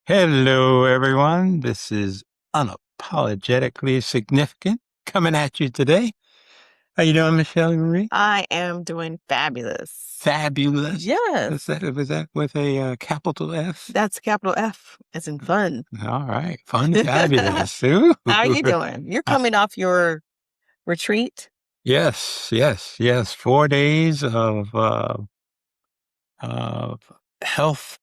Hello, everyone. This is Unapologetically Significant coming at you today. How you doing, Miss Shelley Marie? I am doing fabulous. Fabulous. Yes. Was that with a capital F? That's capital F as in fun. All right. Fun, fabulous. Ooh. How are you doing? You're coming off your retreat? Yes. 4 days of health,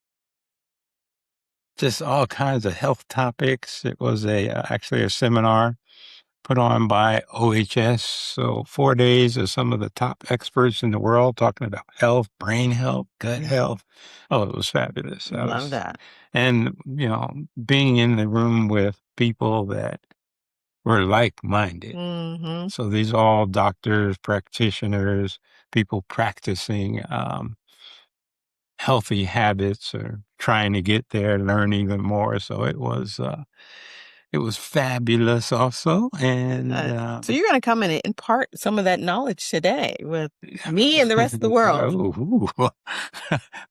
just all kinds of health topics. It was actually a seminar put on by OHS. So 4 days of some of the top experts in the world talking about health, brain health, gut health. Oh, it was fabulous. Love that. And, being in the room with people that were like-minded. Mm-hmm. So these are all doctors, practitioners, people practicing healthy habits or trying to get there, learn even more. So it was fabulous also. And so you're going to come in and impart some of that knowledge today with me and the rest of the world.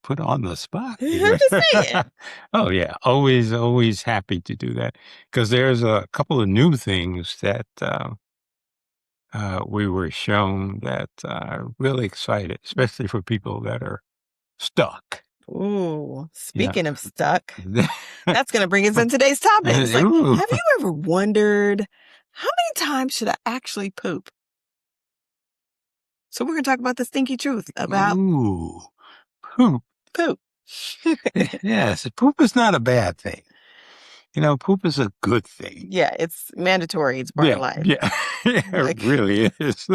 Put on the spot. I'm just saying. Oh, yeah. Always happy to do that. Because there's a couple of new things that we were shown that are really excited, especially for people that are stuck. Ooh, speaking of stuck, that's going to bring us in today's topic. It's like, have you ever wondered how many times should I actually poop? So we're going to talk about the stinky truth about poop. Poop. Yes, poop is not a bad thing. Poop is a good thing. Yeah, it's mandatory. It's part of life. Yeah, it really is.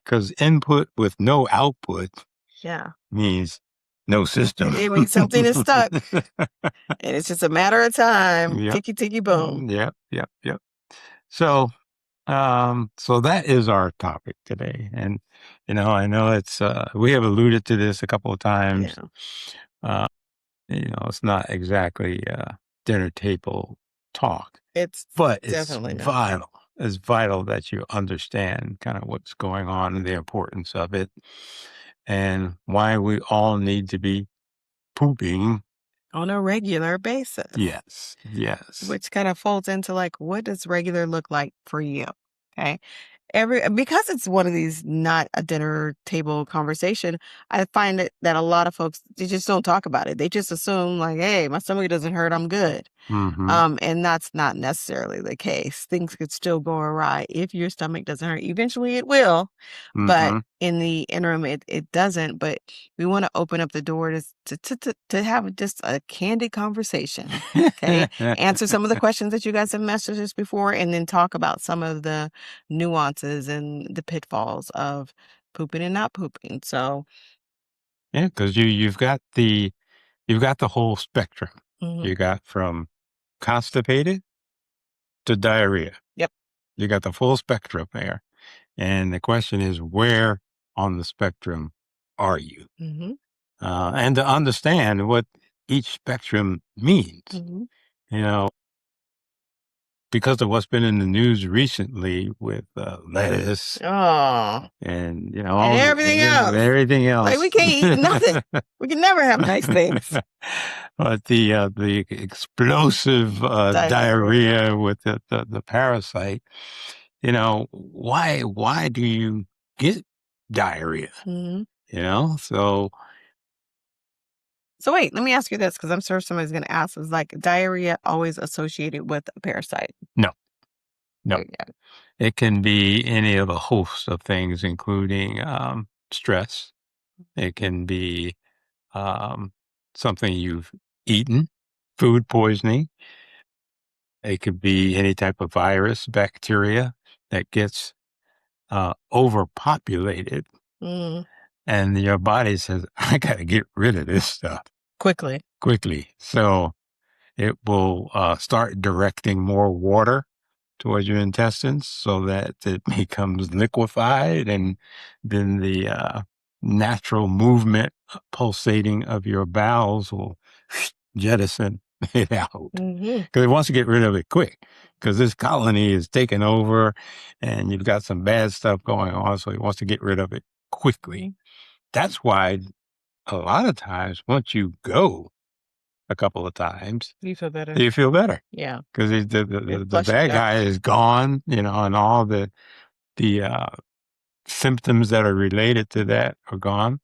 Because input with no output means no system. It means something is stuck. And it's just a matter of time. Yep. Ticky, ticky, boom. Yep. So that is our topic today. And, I know it's, we have alluded to this a couple of times. Yeah. It's not exactly dinner table talk. But it's vital. It's vital that you understand kind of what's going on and the importance of it and why we all need to be pooping on a regular basis. Yes. Which kind of folds into like, what does regular look like for you? Okay. Because it's one of these not a dinner table conversation, I find that a lot of folks, they just don't talk about it. They just assume like, hey, my stomach doesn't hurt, I'm good. Mm-hmm. And that's not necessarily the case. Things could still go awry if your stomach doesn't hurt. Eventually it will, but in the interim, it doesn't. But we want to open up the door to have just a candid conversation. Okay. Answer some of the questions that you guys have messaged us before, and then talk about some of the nuances and the pitfalls of pooping and not pooping. So yeah, because you've got the whole spectrum. You got from constipated to diarrhea. Yep. You got the full spectrum there. And the question is, where on the spectrum are you? And to understand what each spectrum means, because of what's been in the news recently with lettuce and, and everything else. Like we can't eat nothing. We can never have nice things. But the explosive diarrhea with the parasite, why do you get diarrhea? So wait, let me ask you this, because I'm sure somebody's going to ask, is like diarrhea always associated with a parasite? No. It can be any of a host of things, including stress. It can be something you've eaten, food poisoning. It could be any type of virus, bacteria that gets overpopulated. And your body says, I got to get rid of this stuff. Quickly. So it will start directing more water towards your intestines so that it becomes liquefied, and then the natural movement pulsating of your bowels will jettison it out. Because it wants to get rid of it quick, because this colony is taking over and you've got some bad stuff going on, so it wants to get rid of it quickly. That's why a lot of times once you go a couple of times, you feel better. you feel better. Yeah. Because the bad guy is gone, and all the symptoms that are related to that are gone.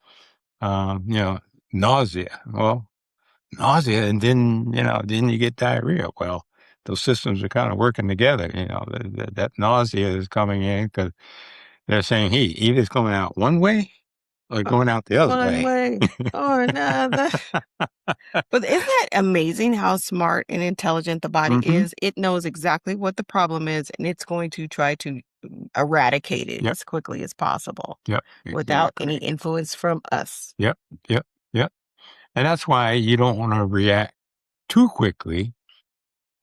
Nausea. Well, nausea, and then you get diarrhea. Well, those systems are kind of working together. That nausea is coming in because they're saying, hey, either it's coming out one way or going out the other One way or another. But isn't that amazing how smart and intelligent the body is? It knows exactly what the problem is, and it's going to try to eradicate it as quickly as possible. Yep. Without any influence from us. Yep. And that's why you don't want to react too quickly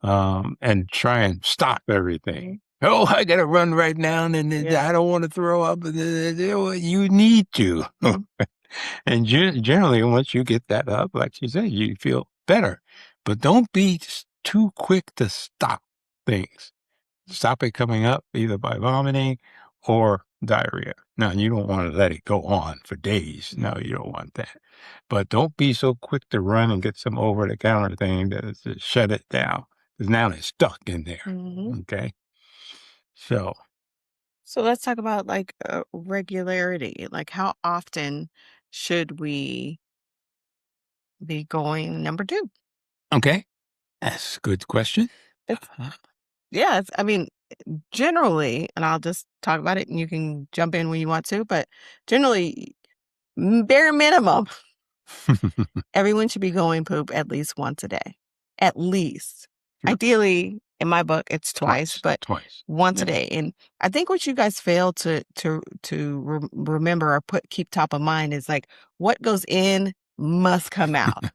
and try and stop everything. Oh, I got to run right now, and I don't want to throw up. You need to. And generally, once you get that up, like you said, you feel better. But don't be too quick to stop things. Stop it coming up either by vomiting or diarrhea. Now, you don't want to let it go on for days. No, you don't want that. But don't be so quick to run and get some over-the-counter thing to shut it down. Because now it's stuck in there. Okay? So let's talk about regularity. Like, how often should we be going number 2? Okay. That's a good question. I mean, generally, and I'll just talk about it and you can jump in when you want to, but generally, bare minimum, everyone should be going poop at least once a day. At least. Yep. Ideally, in my book, it's twice, but once a day. And I think what you guys fail to remember or keep top of mind is like what goes in must come out.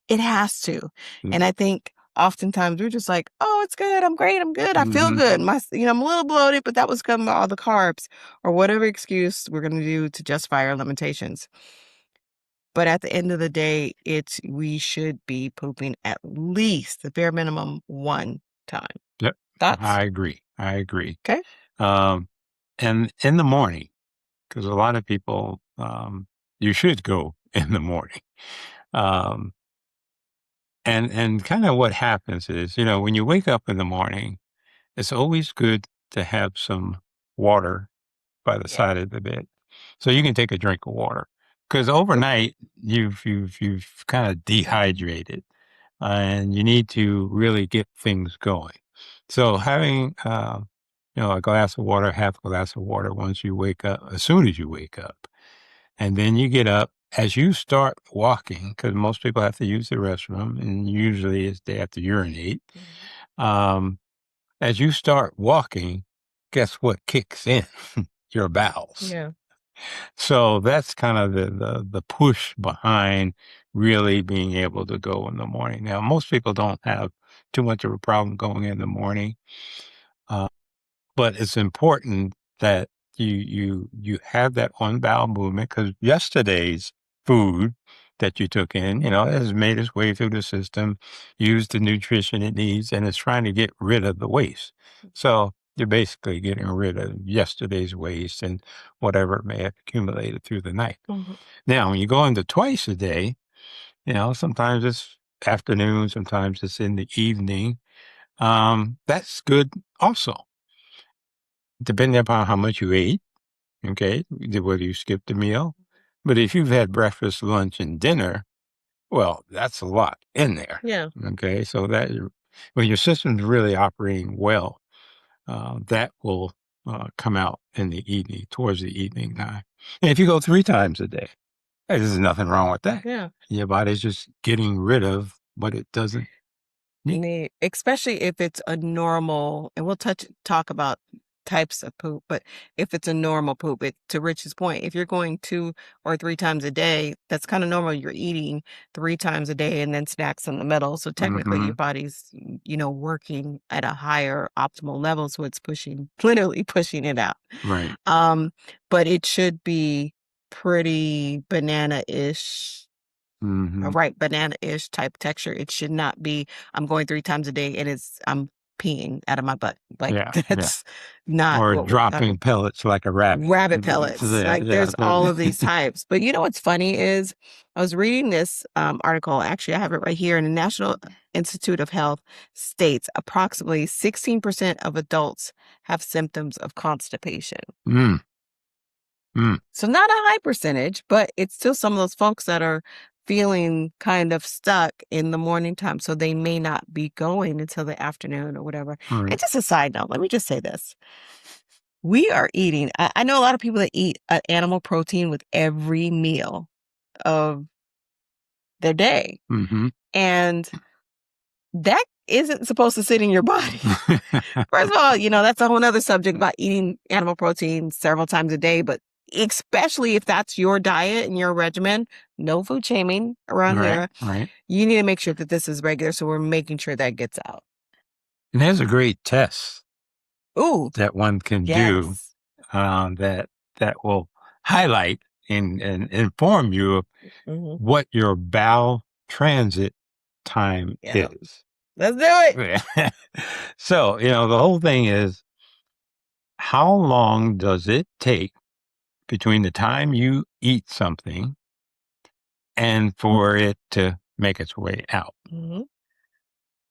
It has to. And I think oftentimes we're just like, oh, it's good. I'm great. I'm good. I feel good. I'm a little bloated, but that was coming from all the carbs or whatever excuse we're going to do to justify our limitations. But at the end of the day, we should be pooping at least the bare minimum one time. Yep. Thoughts? I agree. Okay. And in the morning, because a lot of people, you should go in the morning. And kind of what happens is, when you wake up in the morning, it's always good to have some water by the side of the bed. So you can take a drink of water. Because overnight, you've kind of dehydrated, and you need to really get things going. So having, a glass of water, half a glass of water once you wake up, as soon as you wake up, and then you get up. As you start walking, because most people have to use the restroom, and usually they have to urinate. As you start walking, guess what kicks in? Your bowels. Yeah. So that's kind of the push behind really being able to go in the morning. Now, most people don't have too much of a problem going in the morning, but it's important that you have that on bowel movement because yesterday's food that you took in, has made its way through the system, used the nutrition it needs, and it's trying to get rid of the waste. So you're basically getting rid of yesterday's waste and whatever may have accumulated through the night. Now, when you go into twice a day, sometimes it's afternoon, sometimes it's in the evening. That's good also. Depending upon how much you ate, okay, whether you skipped a meal. But if you've had breakfast, lunch, and dinner, well, that's a lot in there. Yeah. Okay, so that when your system's really operating well, that will come out in the evening, towards the evening time. And if you go 3 times a day, there's nothing wrong with that. Yeah. Your body's just getting rid of what it doesn't need. Especially if it's a normal, and we'll talk about types of poop, but if it's a normal poop, to Rich's point, if you're going 2 or 3 times a day, that's kind of normal. You're eating 3 times a day and then snacks in the middle. So technically your body's, working at a higher optimal level. So it's literally pushing it out. Right. But it should be pretty banana-ish. A right banana-ish type texture. It should not be, I'm going 3 times a day and I'm peeing out of my butt. Like that's not or dropping pellets like a rabbit. Rabbit pellets. There's all of these types. But you know what's funny is I was reading this article. Actually, I have it right here. And the National Institute of Health states approximately 16% of adults have symptoms of constipation. So not a high percentage, but it's still some of those folks that are feeling kind of stuck in the morning time. So they may not be going until the afternoon or whatever. And just a side note, let me just say this. We are eating, I know a lot of people that eat animal protein with every meal of their day. And that isn't supposed to sit in your body. First of all, that's a whole nother subject about eating animal protein several times a day, but especially if that's your diet and your regimen, no food shaming around here. You need to make sure that this is regular. So we're making sure that gets out. And there's a great test that one can do that will highlight and inform you of what your bowel transit time is. Let's do it. So, the whole thing is, how long does it take between the time you eat something and for it to make its way out?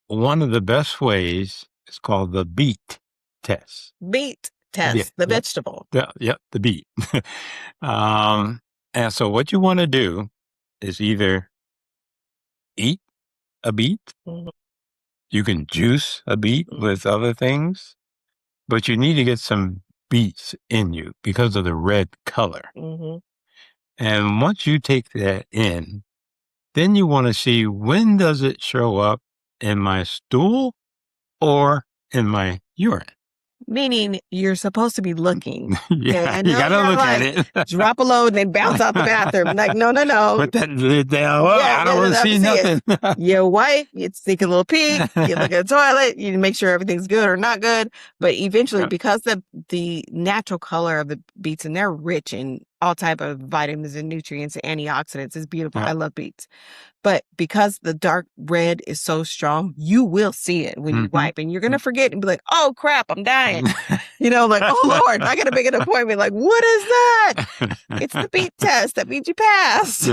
One of the best ways is called the beet test. Beet test, the vegetable. The beet. And so what you want to do is either eat a beet. You can juice a beet with other things, but you need to get some beets in you because of the red color. And once you take that in, then you want to see, when does it show up in my stool or in my urine? Meaning you're supposed to be looking. You gotta look at it. Drop a load and then bounce out the bathroom. Like, no. Put that lid down. Well, I don't want to see nothing. You wipe, you take a little peek, you look at the toilet, you make sure everything's good or not good. But eventually, because the natural color of the beets, and they're rich in all type of vitamins and nutrients and antioxidants, is beautiful. I love beets. But because the dark red is so strong, you will see it when you wipe, and you're going to forget and be like, oh crap, I'm dying. Like, oh Lord, I got to make an appointment. Like, what is that? It's the beet test. That means you passed.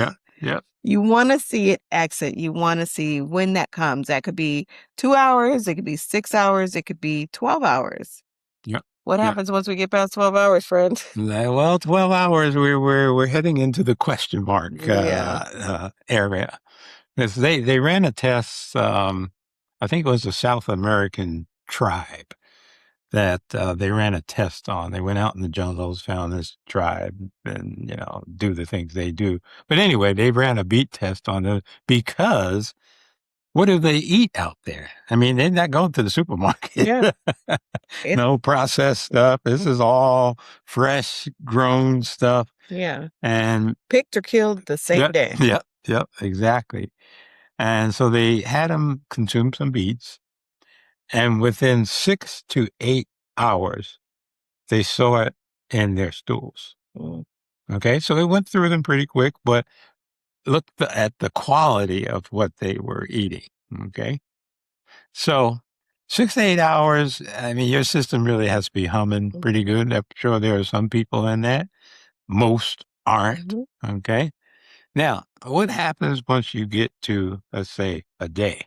You want to see it exit. You want to see when that comes. That could be 2 hours. It could be 6 hours. It could be 12 hours. What happens once we get past 12 hours, friend? Well, 12 hours, we're heading into the question mark area. They ran a test, I think it was a South American tribe that they ran a test on. They went out in the jungles, found this tribe, and, do the things they do. But anyway, they ran a beet test on them because what do they eat out there? I mean, they're not going to the supermarket. No processed stuff. This is all fresh grown stuff. And picked or killed the same day. Yep, exactly. And so they had them consume some beets, and within 6 to 8 hours, they saw it in their stools. Okay, so it went through them pretty quick, but look at the quality of what they were eating. Okay, so 6 to 8 hours, I mean, your system really has to be humming pretty good. I'm sure there are some people in that. Most aren't. Okay. Now, what happens once you get to, let's say, a day?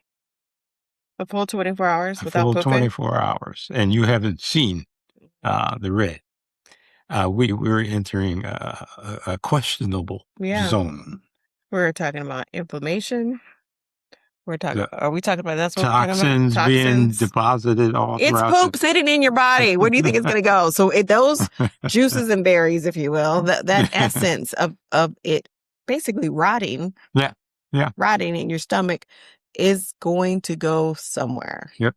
A full 24 hours without full pooping? 24 hours, and you haven't seen the red. We're entering a questionable zone. We're talking about inflammation. Are we talking about that's what toxins we're talking about? Being deposited all throughout. It's poop sitting in your body. Where do you think it's going to go? So those juices and berries, if you will, that essence of it basically rotting. Rotting in your stomach is going to go somewhere. Yep.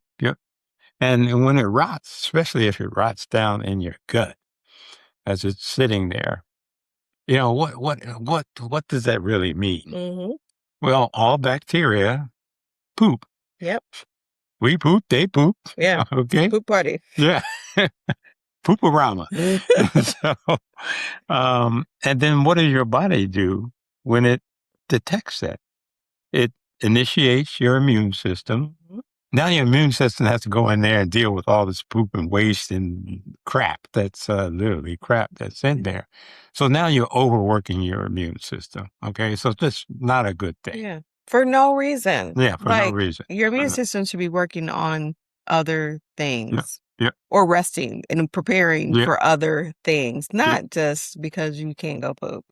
And when it rots, especially if it rots down in your gut as it's sitting there, what does that really mean? Well, all bacteria poop. Yep. We poop, they poop. Yeah. Okay. Poop party. Yeah. Pooporama. And then what does your body do when it detects that? It initiates your immune system. Now your immune system has to go in there and deal with all this poop and waste and crap that's literally crap that's in there. So now you're overworking your immune system. Okay. So that's not a good thing. Yeah. For no reason. Yeah. For no reason. Your immune system should be working on other things. Yep. Or resting and preparing for other things, not just because you can't go poop.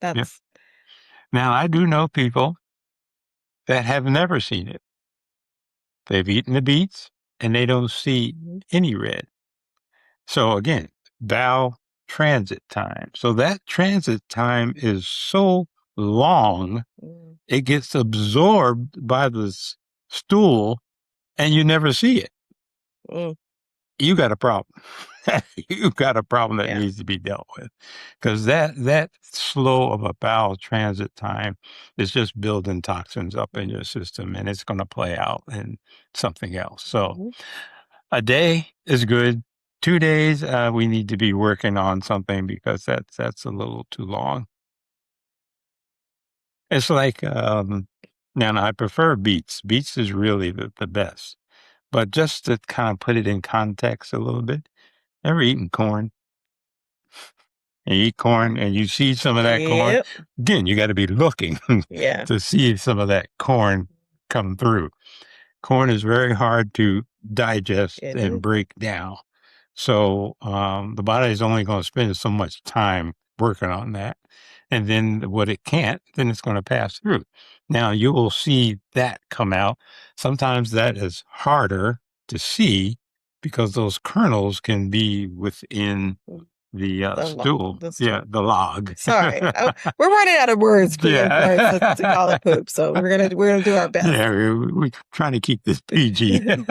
That's Now I do know people that have never seen it. They've eaten the beets and they don't see any red. So again, bowel transit time. So that transit time is so long, it gets absorbed by the stool and you never see it. You got a problem. You've got a problem that needs to be dealt with, because that slow of a bowel transit time is just building toxins up in your system, and it's going to play out in something else. So a day is good. 2 days, we need to be working on something, because that's a little too long. It's like, now I prefer beets. Beets is really the best. But just to kind of put it in context a little bit, ever eaten corn? You eat corn and you see some of that corn. Again, you got to be looking to see some of that corn come through. Corn is very hard to digest and break down. So the body is only going to spend so much time working on that. And then what it can't, then it's going to pass through. Now you will see that come out. Sometimes that is harder to see because those kernels can be within the stool. The log. Sorry. We're running out of words to call it poop. So we're gonna do our best. Yeah, we're trying to keep this PG.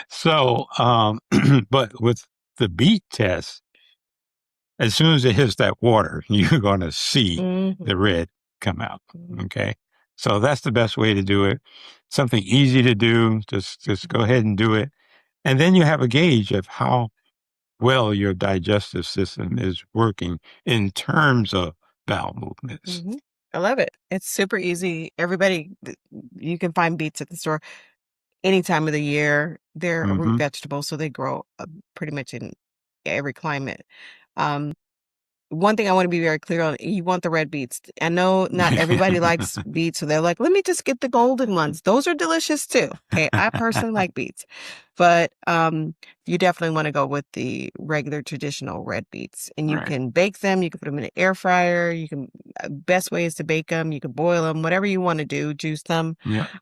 So, but with the beet test, as soon as it hits that water, you're going to see the red come out. Okay. So that's the best way to do it. Something easy to do. Just go ahead and do it. And then you have a gauge of how well your digestive system is working in terms of bowel movements. I love it. It's super easy. Everybody, you can find beets at the store any time of the year. They're a root vegetable, so they grow pretty much in every climate. One thing I want to be very clear on, you want the red beets. I know not everybody likes beets, so they're like, let me just get the golden ones. Those are delicious too. Okay, I personally like beets. But you definitely want to go with the regular traditional red beets. And you can bake them, you can put them in an air fryer, you can, best way is to bake them, you can boil them, whatever you want to do, juice them.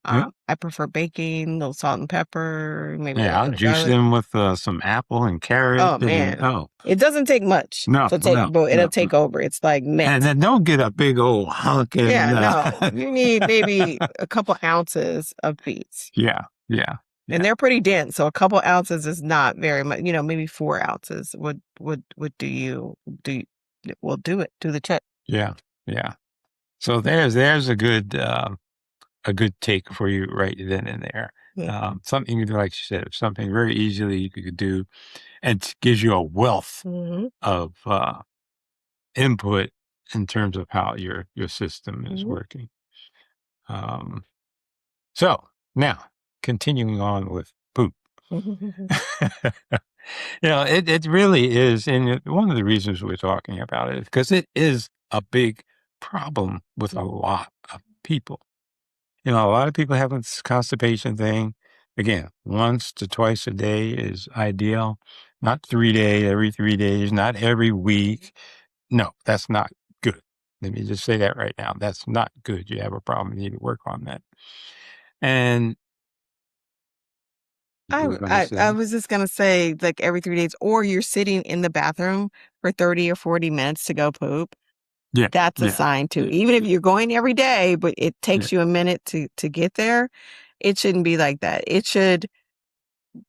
I prefer baking, a little salt and pepper, maybe I'll juice them with some apple and carrot. Oh man. It doesn't take much. It'll take over. It's like mint. And then don't get a big old hunk. No. You need maybe a couple ounces of beets. And they're pretty dense, so a couple ounces is not very much. Maybe 4 ounces would do the trick. So there's a good take for you right then and there. Something like you said, something very easily you could do, and it gives you a wealth of input in terms of how your system is working. So now, continuing on with poop. It really is, and one of the reasons we're talking about it is because it is a big problem with a lot of people. A lot of people have this constipation thing. Again, once to twice a day is ideal. Not every 3 days, not every week. No, that's not good. Let me just say that right now. That's not good. You have a problem. You need to work on that. And I was just going to say, like, every 3 days, or you're sitting in the bathroom for 30 or 40 minutes to go poop. That's a sign too. Even if you're going every day, but it takes you a minute to get there, it shouldn't be like that. It should,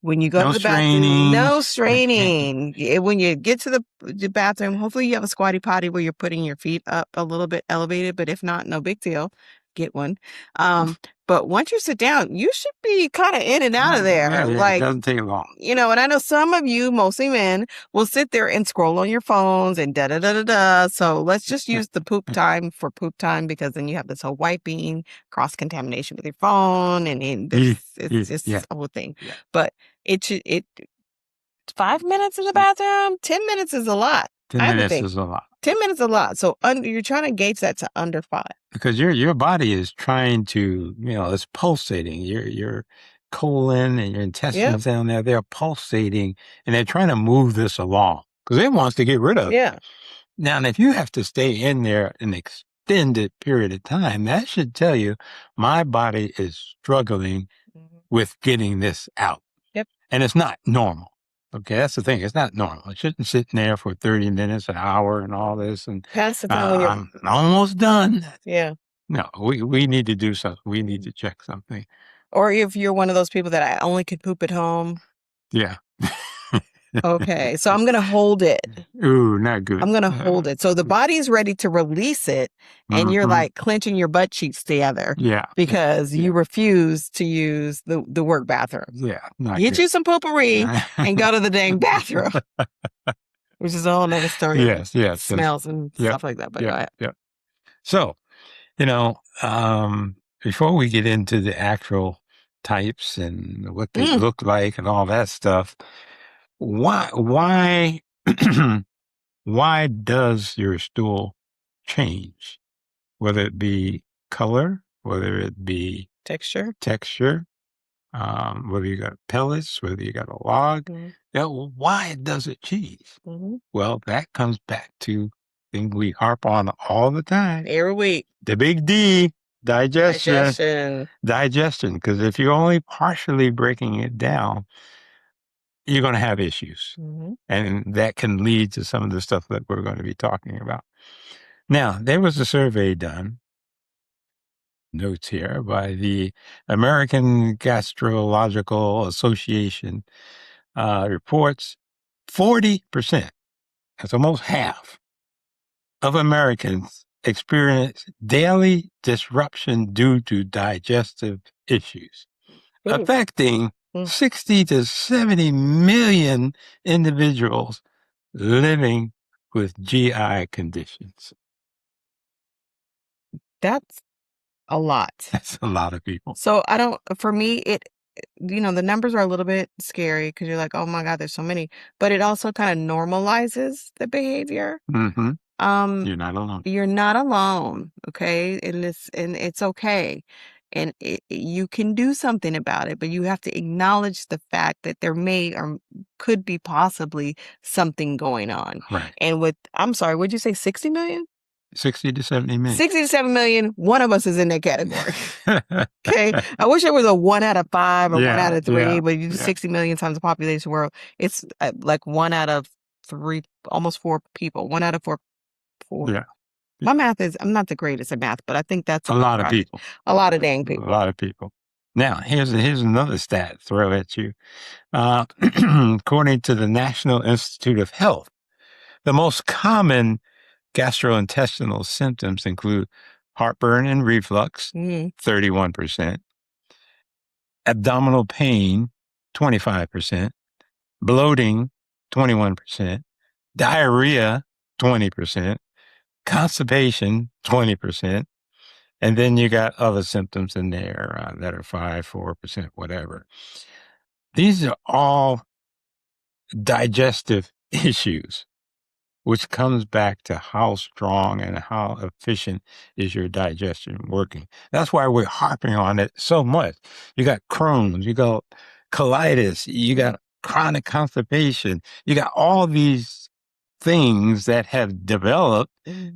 when you go to the bathroom, no straining. When you get to the bathroom, hopefully you have a squatty potty where you're putting your feet up a little bit elevated, but if not, no big deal. Get one. But once you sit down, you should be kind of in and out of there. Yeah, like, it doesn't take long. And I know some of you, mostly men, will sit there and scroll on your phones and da-da-da-da-da. So let's just use the poop time for poop time, because then you have this whole wiping, cross-contamination with your phone, and it's just a whole thing. Yeah. But it's 5 minutes in the bathroom, 10 minutes is a lot. 10 minutes is a lot. 10 minutes is a lot. So you're trying to gauge that to under 5. Because your body is trying to, it's pulsating. Your colon and your intestines down there, they're pulsating, and they're trying to move this along because it wants to get rid of it. Yeah. Now, if you have to stay in there an extended period of time, that should tell you my body is struggling with getting this out. Yep. And it's not normal. Okay, that's the thing. It's not normal. It shouldn't sit in there for 30 minutes, an hour, and all this. And pass the time when I'm almost done. Yeah. No, we need to do something. We need to check something. Or if you're one of those people that I only can poop at home. Yeah. Okay, so I'm going to hold it. Ooh, not good. I'm going to hold it. So the body's ready to release it, and you're like clenching your butt cheeks together. Yeah. Because you refuse to use the work bathroom. Yeah. Get you some poopery and go to the dang bathroom. Which is a whole other story. Yes. Smells and stuff like that. But go ahead. Yeah. So, before we get into the actual types and what they look like and all that stuff, why does your stool change? Whether it be color, whether it be texture, whether you got pellets, whether you got a log, why does it change? Well, that comes back to the thing we harp on all the time. Every week. The big D, digestion. Because if you're only partially breaking it down, you're going to have issues. And that can lead to some of the stuff that we're going to be talking about. Now, there was a survey done, notes here, by the American Gastrological Association, reports 40%, that's almost half, of Americans experience daily disruption due to digestive issues, affecting 60 to 70 million individuals living with GI conditions. That's a lot. That's a lot of people. So for me, the numbers are a little bit scary because you're like, oh my God, there's so many, but it also kind of normalizes the behavior. You're not alone. You're not alone. Okay. And it's okay. And you can do something about it, but you have to acknowledge the fact that there may or could be possibly something going on. Right. And I'm sorry, would you say 60 million? 60 to 70 million. 60 to 7 million. One of us is in that category. Okay. I wish it was a 1 out of 5 or 1 out of 3, but you do 60 million times the population of the world. It's like 1 out of 3, almost 4 people. 1 out of 4. Yeah. My math is, I'm not the greatest at math, but I think that's a lot of people. A lot of dang people. A lot of people. Now, here's another stat to throw at you. According to the National Institute of Health, the most common gastrointestinal symptoms include heartburn and reflux, 31%, abdominal pain, 25%, bloating, 21%, diarrhea, 20%, constipation, 20%, and then you got other symptoms in there that are 4%, whatever. These are all digestive issues, which comes back to how strong and how efficient is your digestion working. That's why we're harping on it so much. You got Crohn's, you got colitis, you got chronic constipation, you got all these things that have developed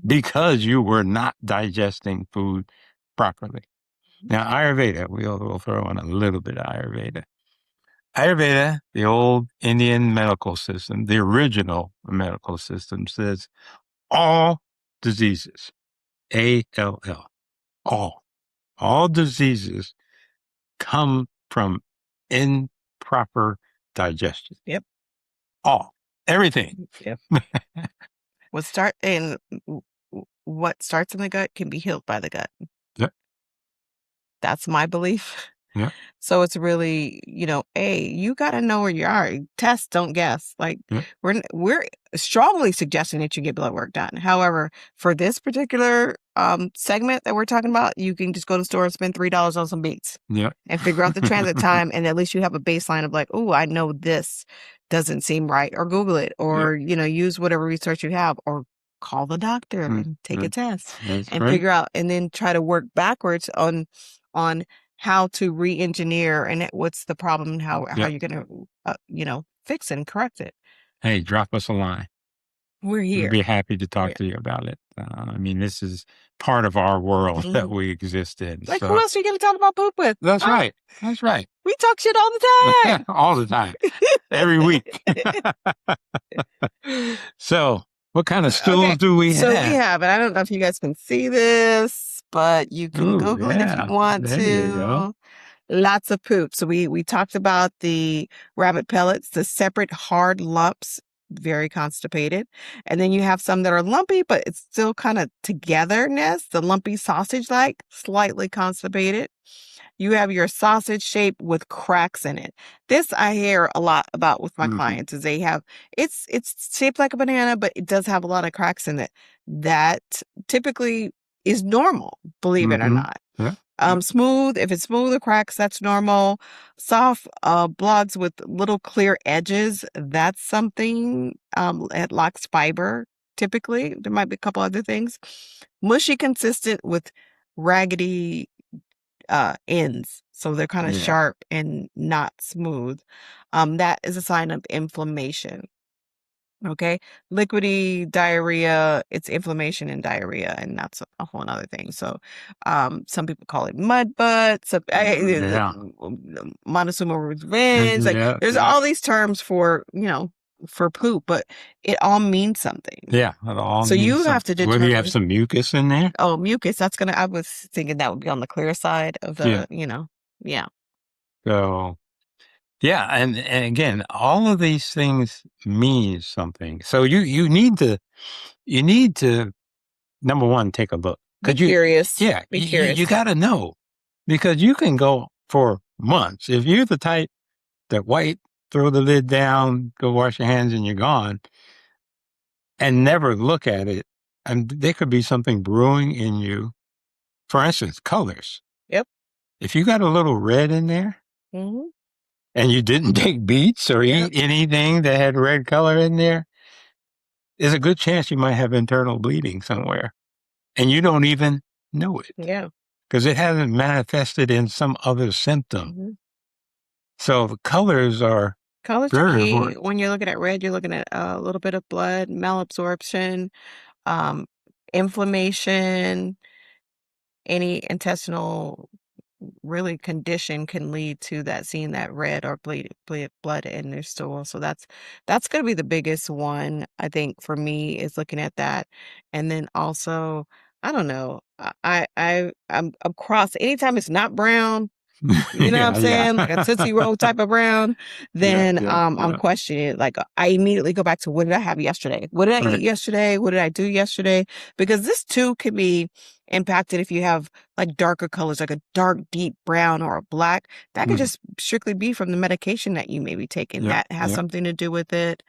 because you were not digesting food properly. Now, Ayurveda, we'll throw in a little bit of Ayurveda. Ayurveda, the old Indian medical system, the original medical system, says all diseases, A-L-L, all diseases come from improper digestion. Yep. Everything. Yep. What starts in the gut can be healed by the gut. Yep. That's my belief. Yeah. So it's really, you got to know where you are. Test, don't guess. Like we're strongly suggesting that you get blood work done. However, for this particular segment that we're talking about, you can just go to the store and spend $3 on some beets. Yeah. And figure out the transit time, and at least you have a baseline of like, oh, I know this doesn't seem right, or Google it, or use whatever research you have, or call the doctor and take a test and figure out, and then try to work backwards on how to re-engineer and what's the problem and how you're gonna fix it and correct it. Hey, drop us a line. We're here. We'd be happy to talk to you about it. I mean, this is part of our world that we exist in. Like, who else are you going to talk about poop with? That's right. That's right. We talk shit all the time. All the time. Every week. So, what kind of stools do we have? So we have, and I don't know if you guys can see this, but you can Google it if you want to. You go. Lots of poop. So we talked about the rabbit pellets, the separate hard lumps, very constipated. And then you have some that are lumpy, but it's still kind of togetherness, the lumpy sausage-like, slightly constipated. You have your sausage shape with cracks in it. This I hear a lot about with my clients is they have, it's shaped like a banana, but it does have a lot of cracks in it. That typically is normal, believe it or not. Yeah. Smooth, if it's smooth or cracks, that's normal. Soft blogs with little clear edges, that's something. It lacks fiber, typically. There might be a couple other things. Mushy consistent with raggedy ends. So they're kind of sharp and not smooth. That is a sign of inflammation. Okay. Liquidy diarrhea, it's inflammation and diarrhea, and that's a whole other thing. So, some people call it mud butts, Montezuma revenge. Like there's all these terms for poop, but it all means something. Yeah. It all so means you something. have to determine. Would you have some mucus in there? Oh, mucus. I was thinking that would be on the clear side of the, yeah. So, yeah, and again, all of these things mean something. So you need to number one, take a look. Be curious. Yeah, be curious. You got to know, because you can go for months if you're the type that throw the lid down, go wash your hands, and you're gone, and never look at it. And there could be something brewing in you. For instance, colors. Yep. If you got a little red in there. And you didn't take beets or eat anything that had red color in there, there's a good chance you might have internal bleeding somewhere. And you don't even know it. Yeah. Because it hasn't manifested in some other symptom. So the colors are very important. When you're looking at red, you're looking at a little bit of blood, malabsorption, inflammation, any intestinal really condition can lead to that, seeing that red or blood in their stool. So that's going to be the biggest one, I think, for me, is looking at that. And then also, I don't know, I'm across, anytime it's not brown, you know what I'm saying? Like a Tootsie Roll type of brown, then I'm questioning it. Like, I immediately go back to, what did I have yesterday? What did I eat yesterday? What did I do yesterday? Because this too could be impacted if you have like darker colors, like a dark, deep brown or a black. That could just strictly be from the medication that you may be taking. That has something to do with it.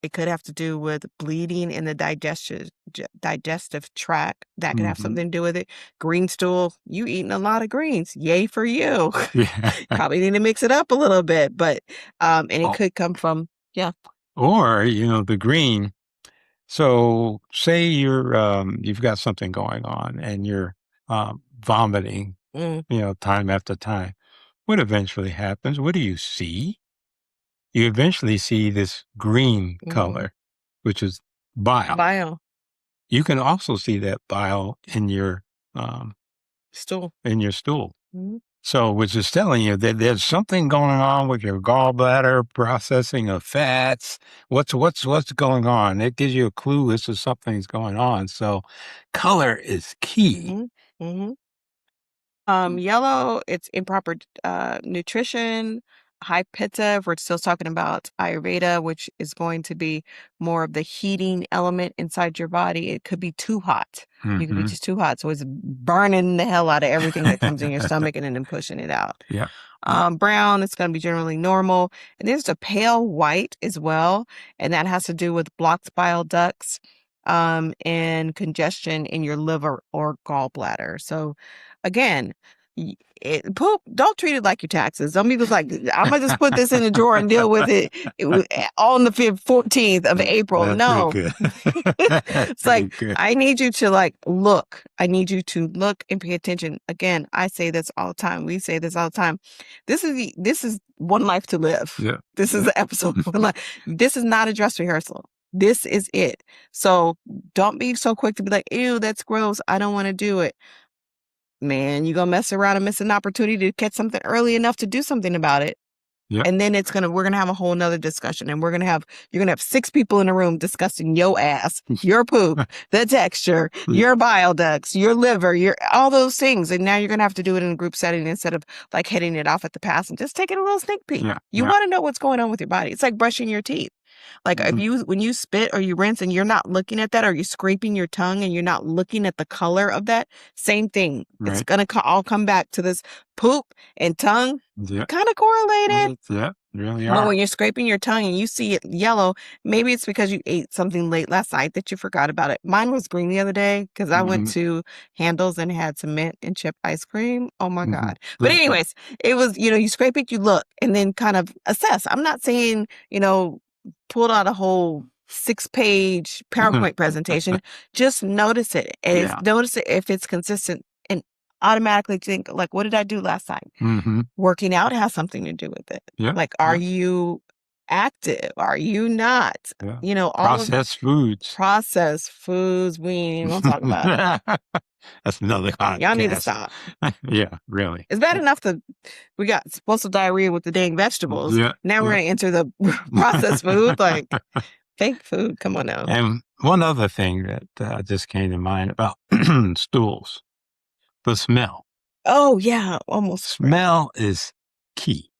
It could have to do with bleeding in the digestive tract. That could have something to do with it. Green stool, you eating a lot of greens. Yay for you. Probably need to mix it up a little bit, but and it could come from or the green. So say you've got something going on and you're vomiting, time after time. What eventually happens? What do you see? You eventually see this green color, which is bile. Bile. You can also see that bile in your stool. So, which is telling you that there's something going on with your gallbladder, processing of fats. What's going on? It gives you a clue as to something's going on. So, color is key. Yellow, it's improper nutrition. high pitta, if we're still talking about Ayurveda, which is going to be more of the heating element inside your body, it could be too hot. You could be just too hot. So it's burning the hell out of everything that comes in your stomach and then pushing it out. Yeah. Brown, it's going to be generally normal. And there's a pale white as well. And that has to do with blocked bile ducts and congestion in your liver or gallbladder. So again, poop, don't treat it like your taxes. Some people's like, I'm going to just put this in a drawer and deal with it on the 14th of April. That's no. It's like, good. I need you to like look. I need you to look and pay attention. Again, I say this all the time. We say this all the time. This is one life to live. Yeah. This is the episode of one life. This is not a dress rehearsal. This is it. So don't be so quick to be like, ew, that's gross. I don't want to do it. Man, you're going to mess around and miss an opportunity to catch something early enough to do something about it. Yep. And then we're going to have a whole nother discussion, and you're going to have 6 people in a room discussing your ass, your poop, the texture, your bile ducts, your liver, all those things. And now you're going to have to do it in a group setting instead of like heading it off at the pass and just taking a little sneak peek. Yeah. You want to know what's going on with your body. It's like brushing your teeth. Like when you spit or you rinse and you're not looking at that, or you're scraping your tongue and you're not looking at the color of that, same thing. Right. It's going to all come back to this poop and tongue, kind of correlated. Yeah, really are. But when you're scraping your tongue and you see it yellow, maybe it's because you ate something late last night that you forgot about it. Mine was green the other day because I went to Handles and had some mint and chip ice cream. Oh my God. But anyways, it was, you scrape it, you look, and then kind of assess. I'm not saying, pulled out a whole 6-page PowerPoint presentation. Just notice it. And notice it if it's consistent, and automatically think, like, what did I do last night? Working out has something to do with it. Yeah. Like, are you active? Are you not? Yeah. All processed foods, we ain't even gonna talk about it. That's another podcast. Y'all need to stop. Yeah, really. It's bad enough that we got explosive diarrhea with the dang vegetables. Yeah, now we're going to enter the processed food, like fake food. Come on now. And one other thing that just came to mind about stools, the smell. Oh, yeah, almost. Smell is key.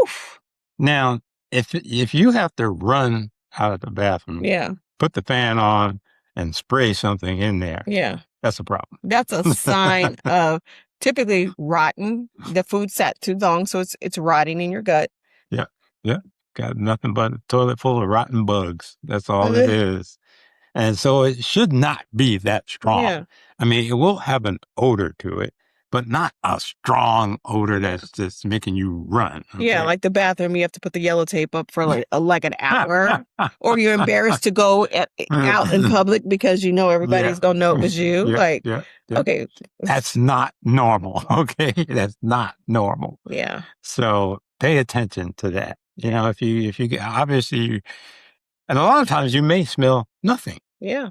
Oof. Now, if you have to run out of the bathroom, put the fan on and spray something in there. Yeah. That's a problem. That's a sign of typically rotten. The food sat too long, so it's rotting in your gut. Yeah, yeah. Got nothing but a toilet full of rotten bugs. That's all it is. And so it should not be that strong. Yeah. I mean, it will have an odor to it, but not a strong odor that's just making you run. Okay? Yeah, like the bathroom, you have to put the yellow tape up for like an hour, or you're embarrassed to go out in public because everybody's gonna know it was you. Okay, that's not normal. Okay, that's not normal. Yeah. So pay attention to that. If you get, obviously, and a lot of times you may smell nothing. Yeah.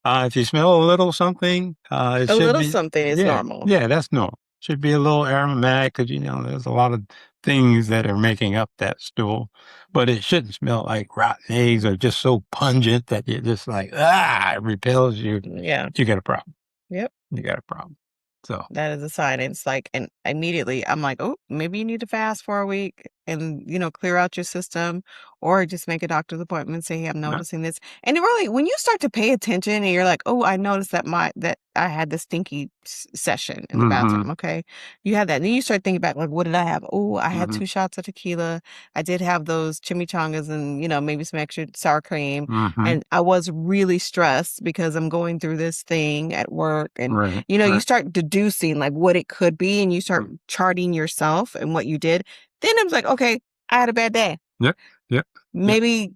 If you smell a little something, something is normal. Yeah, that's normal. Should be a little aromatic because, there's a lot of things that are making up that stool. But it shouldn't smell like rotten eggs or just so pungent that you're just like, it repels you. Yeah. You got a problem. Yep. You got a problem. So that is a sign. It's like, and immediately I'm like, oh, maybe you need to fast for a week and, clear out your system, or just make a doctor's appointment and say, hey, I'm noticing this. And really, when you start to pay attention and you're like, oh, I noticed that I had the stinky session in the bathroom. Okay. You had that. And then you start thinking back, like, what did I have? Oh, I had 2 shots of tequila. I did have those chimichangas and, maybe some extra sour cream. And I was really stressed because I'm going through this thing at work. And, you start deducing like what it could be, and you start charting yourself and what you did. Then I was like, okay, I had a bad day. Yep. Yep. Maybe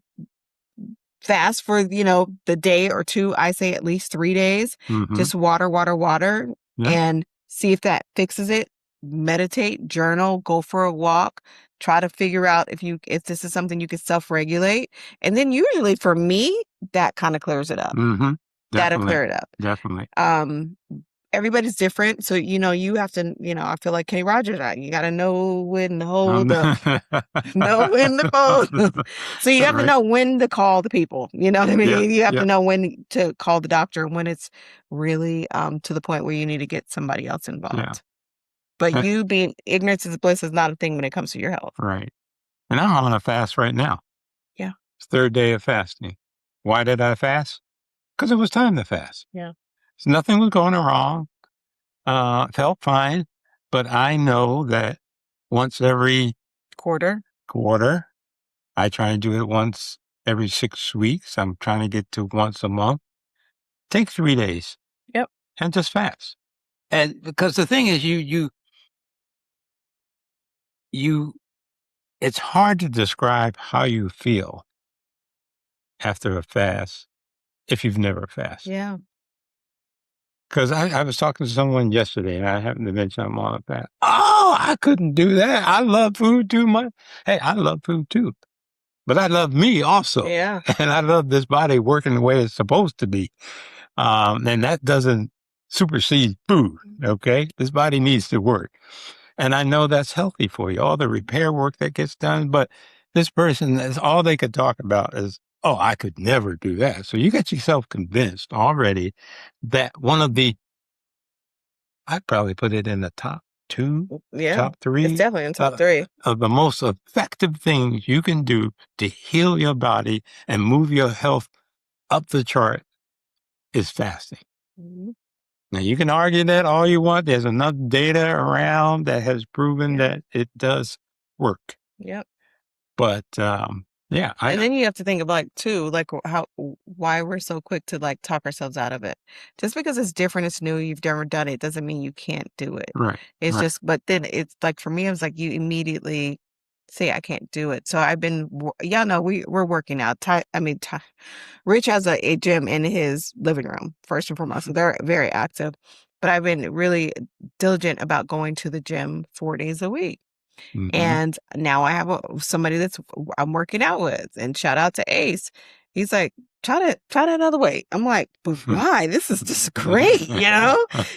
fast for, the day or 2. I say at least 3 days. Just water, and see if that fixes it. Meditate, journal, go for a walk. Try to figure out if this is something you can self-regulate. And then usually for me, that kind of clears it up. That'll clear it up. Definitely. Everybody's different. So, you have to, I feel like Kenny Rogers, you got to know when to hold up, know when to fold. So you have to know when to call the people, you know what I mean? Yeah, you have to know when to call the doctor, when it's really to the point where you need to get somebody else involved. But you being ignorance is bliss is not a thing when it comes to your health. Right. And I'm on a fast right now. Yeah. It's third day of fasting. Why did I fast? Because it was time to fast. Yeah. So nothing was going wrong. Felt fine. But I know that once every quarter, I try to do it once every 6 weeks. I'm trying to get to once a month. Take 3 days. Yep. And just fast. And because the thing is, it's hard to describe how you feel after a fast if you've never fasted. Yeah. Because I was talking to someone yesterday, and I happened to mention I'm on a fast. Oh, I couldn't do that. I love food too much. Hey, I love food too. But I love me also. Yeah. And I love this body working the way it's supposed to be. And that doesn't supersede food, okay? This body needs to work. And I know that's healthy for you, all the repair work that gets done. But this person, is all they could talk about is, oh, I could never do that. So you got yourself convinced already that one of the, I'd probably put it in the top 2, top 3. It's definitely in top 3. Of the most effective things you can do to heal your body and move your health up the chart is fasting. Mm-hmm. Now, you can argue that all you want. There's enough data around that has proven that it does work. Yep. But, yeah. And then you have to think of too, why we're so quick to talk ourselves out of it. Just because it's different, it's new, you've never done it, doesn't mean you can't do it. Right. It's just, but then it's for me, it was you immediately say, I can't do it. So I've been, y'all know, we're working out. Rich has a gym in his living room, first and foremost. So they're very active. But I've been really diligent about going to the gym 4 days a week. Mm-hmm. And now I have somebody I'm working out with. And shout out to Ace. He's like, try that other way. I'm like, but why? This is just great,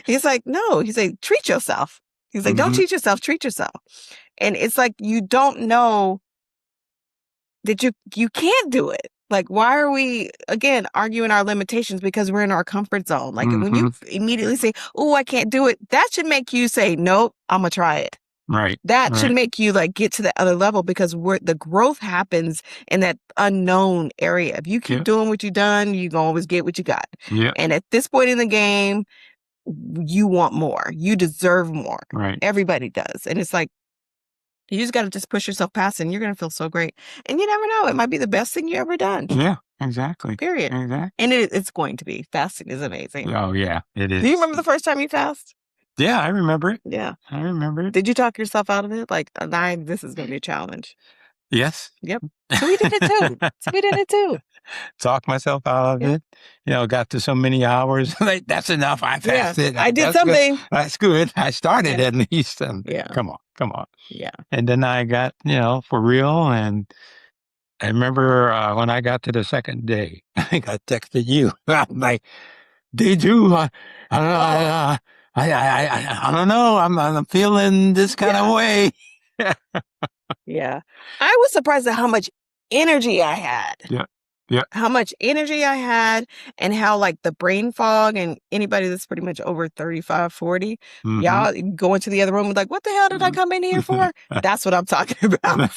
He's like, no. He's like, treat yourself. He's like, don't cheat yourself, treat yourself. And it's you don't know that you can't do it. Why are we, again, arguing our limitations because we're in our comfort zone? When you immediately say, oh, I can't do it, that should make you say, nope, I'm going to try it. Right. That should make you get to the other level because the growth happens in that unknown area. If you keep doing what you've done, you're going to always get what you got. Yeah. And at this point in the game, you want more. You deserve more. Right. Everybody does. And it's you just got to push yourself past it and you're going to feel so great. And you never know. It might be the best thing you ever done. Yeah, exactly. Period. Exactly. And it's going to be. Fasting is amazing. Oh, yeah, it is. Do you remember the first time you fast? Yeah, I remember it. Yeah. I remember it. Did you talk yourself out of it? This is going to be a challenge. Yes. Yep. So we did it too. Talk myself out of it. Got to so many hours. That's enough. I fasted. Yeah, I did something. Good. That's good. I started at least. Yeah. Come on. Yeah. And then I got, for real. And I remember when I got to the second day, I think I texted you. I'm like, day 2, I don't know. I'm feeling this kind of way. Yeah. I was surprised at how much energy I had. Yeah. Yeah. How much energy I had and how the brain fog and anybody that's pretty much over 35, 40, y'all go into the other room with what the hell did I come in here for? That's what I'm talking about.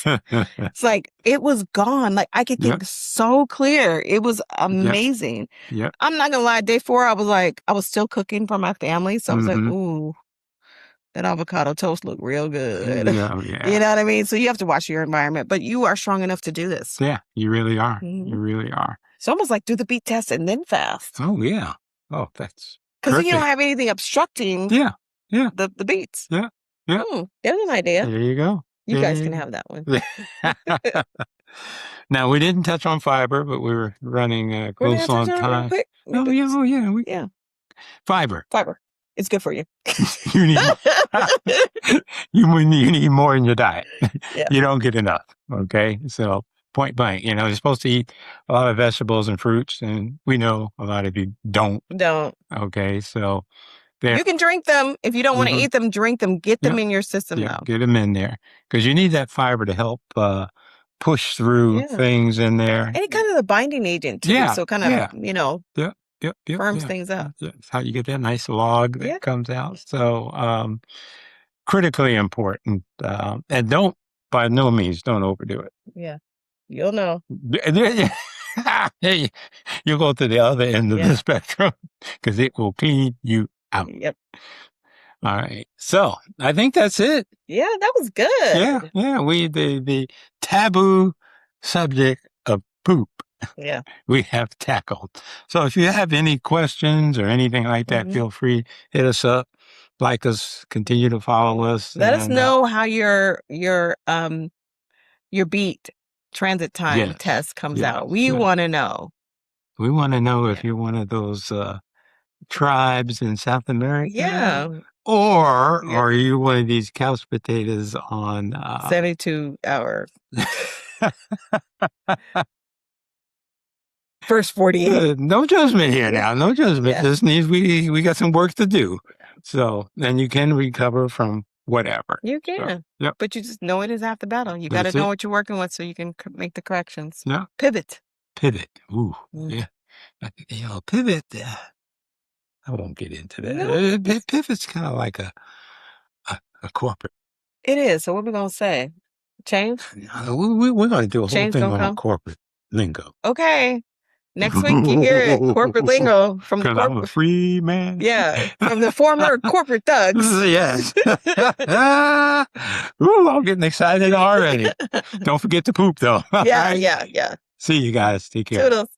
It's it was gone. I could think so clear. It was amazing. Yeah. I'm not gonna lie, day 4, I was still cooking for my family. So I was ooh, that avocado toast looked real good. Yeah. You know what I mean? So you have to watch your environment, but you are strong enough to do this. Yeah, you really are. You really are. It's almost do the beet test and then fast. Oh, yeah. Oh, that's because you don't have anything obstructing yeah. the beets. Yeah. Yeah. There's an idea. There you go. You guys can have that one. Now, we didn't touch on fiber, but we were running close on time. Oh, yeah. Fiber. It's good for you. you need you need more in your diet. Yeah. You don't get enough. Okay. So point blank, you're supposed to eat a lot of vegetables and fruits, and we know a lot of you don't. Okay. So you can drink them. If you don't want to eat them, drink them. Get them in your system though. Get them in there because you need that fiber to help push through things in there. And it's kind of the binding agent too. So kind of, firms things up. That's how you get that nice log that comes out. So, critically important. And don't, by no means, don't overdo it. Yeah. You'll know. You'll go to the other end of the spectrum because it will clean you out. Yep. All right. So I think that's it. Yeah, that was good. Yeah. The taboo subject of poop. Yeah. We have tackled. So if you have any questions or anything like that, feel free, hit us up, like us, continue to follow us. Let us know how your beet transit time test comes out. We want to know. We want to know if you're one of those tribes in South America. Yeah. Or are you one of these couch potatoes on 72-hour first 48? No judgment here now. No judgment. Yeah. This means we got some work to do. So, and you can recover from whatever. You can. So, but you just know it is half the battle. You got to know what you're working with so you can make the corrections. Yeah. Pivot. Ooh. Yeah. Pivot. I won't get into that. No. Pivot's kind of like a corporate. It is. So what are we going to say? Change? We're going to do a whole thing on corporate lingo. Okay. Next week you hear it. Corporate lingo from the I'm a free man. Yeah. From the former corporate thugs. Yes. Ooh, I'm getting excited already. Don't forget to poop though. Yeah. See you guys. Take care. Toodles.